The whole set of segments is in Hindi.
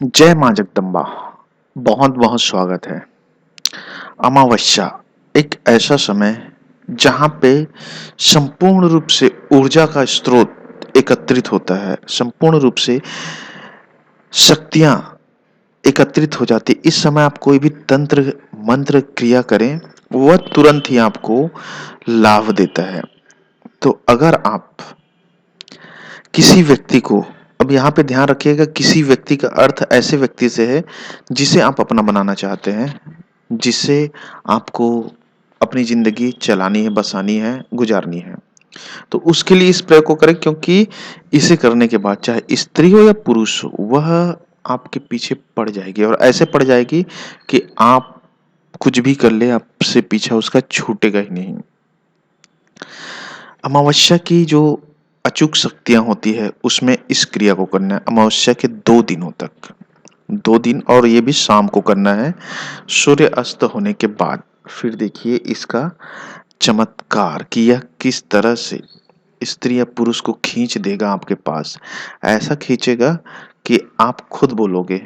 जय माँ जगदम्बा। बहुत बहुत स्वागत है। अमावस्या एक ऐसा समय जहाँ पे संपूर्ण रूप से ऊर्जा का स्रोत एकत्रित होता है, संपूर्ण रूप से शक्तियाँ एकत्रित हो जाती। इस समय आप कोई भी तंत्र मंत्र क्रिया करें, वह तुरंत ही आपको लाभ देता है। तो अगर आप किसी व्यक्ति को, अब यहाँ पे ध्यान रखिएगा, किसी व्यक्ति का अर्थ ऐसे व्यक्ति से है जिसे आप अपना बनाना चाहते हैं, जिससे आपको अपनी जिंदगी चलानी है, बसानी है, गुजारनी है। तो उसके लिए इस प्रयोग को करें, क्योंकि इसे करने के बाद चाहे स्त्री हो या पुरुष हो, वह आपके पीछे पड़ जाएगी और ऐसे पड़ जाएगी कि आप कुछ भी कर ले, आपसे पीछा उसका छूटेगा ही नहीं। अमावस्या की जो अचूक शक्तियां होती है, उसमें इस क्रिया को करना है अमावस्या के 2 दिनों तक, 2 दिन, और ये भी शाम को करना है सूर्य अस्त होने के बाद। फिर देखिए इसका चमत्कार कि यह किस तरह से स्त्री या पुरुष को खींच देगा आपके पास। ऐसा खींचेगा कि आप खुद बोलोगे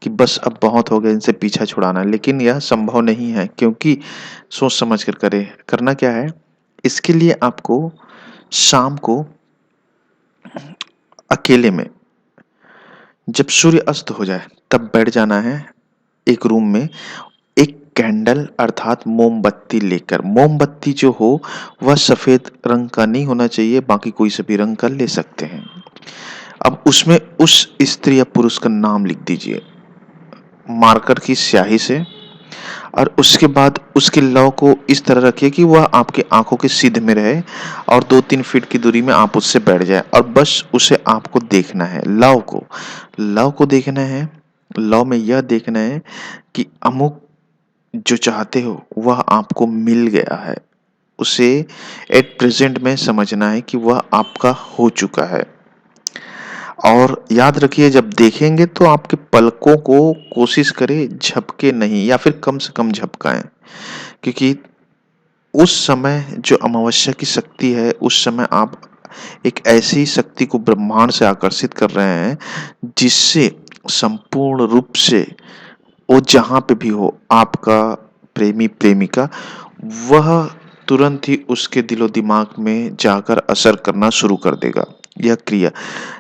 कि बस अब बहुत हो गया, इनसे पीछा छुड़ाना है। लेकिन यह संभव नहीं है, क्योंकि सोच समझ कर करे। करना क्या है, इसके लिए आपको शाम को अकेले में, जब सूर्य अस्त हो जाए, तब बैठ जाना है एक रूम में, एक कैंडल अर्थात मोमबत्ती लेकर। मोमबत्ती जो हो वह सफेद रंग का नहीं होना चाहिए, बाकी कोई सा भी रंग का ले सकते हैं। अब उसमें उस स्त्री या पुरुष का नाम लिख दीजिए मार्कर की स्याही से, और उसके बाद उसके लौ को इस तरह रखिए कि वह आपके आंखों के सीधे में रहे और 2-3 फीट की दूरी में आप उससे बैठ जाए, और बस उसे आपको देखना है। लौ को देखना है। लौ में यह देखना है कि अमुक जो चाहते हो वह आपको मिल गया है। उसे एट प्रेजेंट में समझना है कि वह आपका हो चुका है। और याद रखिए, जब देखेंगे तो आपके पलकों को कोशिश करें झपके नहीं, या फिर कम से कम झपकाएं, क्योंकि उस समय जो अमावस्या की शक्ति है, उस समय आप एक ऐसी शक्ति को ब्रह्मांड से आकर्षित कर रहे हैं, जिससे संपूर्ण रूप से वो जहाँ पे भी हो, आपका प्रेमी प्रेमिका, वह तुरंत ही उसके दिलो दिमाग में जाकर असर करना शुरू कर देगा। यह क्रिया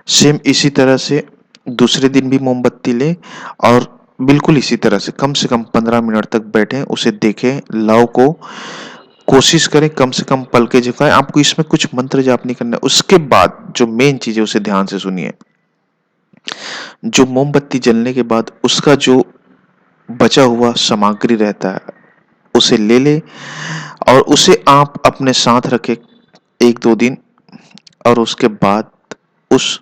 सेम इसी तरह से दूसरे दिन भी मोमबत्ती लें, और बिल्कुल इसी तरह से कम 15 मिनट तक बैठें, उसे देखें, लव को कोशिश करें, कम से कम पल के झुकाएं। आपको इसमें कुछ मंत्र जाप नहीं करना है। उसके बाद जो मेन चीज है उसे ध्यान से सुनिए। जो मोमबत्ती जलने के बाद उसका जो बचा हुआ सामग्री रहता है, उसे ले ले और उसे आप अपने साथ रखें 1-2 दिन। और उसके बाद उस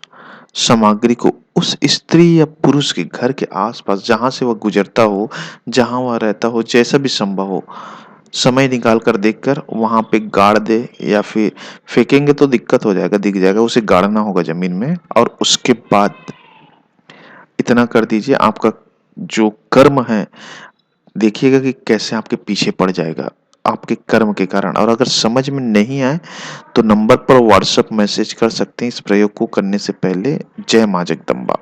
सामग्री को उस स्त्री या पुरुष के घर के आसपास, जहां से वह गुजरता हो, जहां वह रहता हो, जैसा भी संभव हो, समय निकाल कर देखकर वहां पे गाड़ दे, या फिर फेंकेंगे तो दिक्कत हो जाएगा, दिख जाएगा, उसे गाड़ना होगा जमीन में। और उसके बाद इतना कर दीजिए, आपका जो कर्म है, देखिएगा कि कैसे आपके पीछे पड़ जाएगा आपके कर्म के कारण। और अगर समझ में नहीं आए तो नंबर पर व्हाट्सएप मैसेज कर सकते हैं इस प्रयोग को करने से पहले। जय माँ जगदम्बा।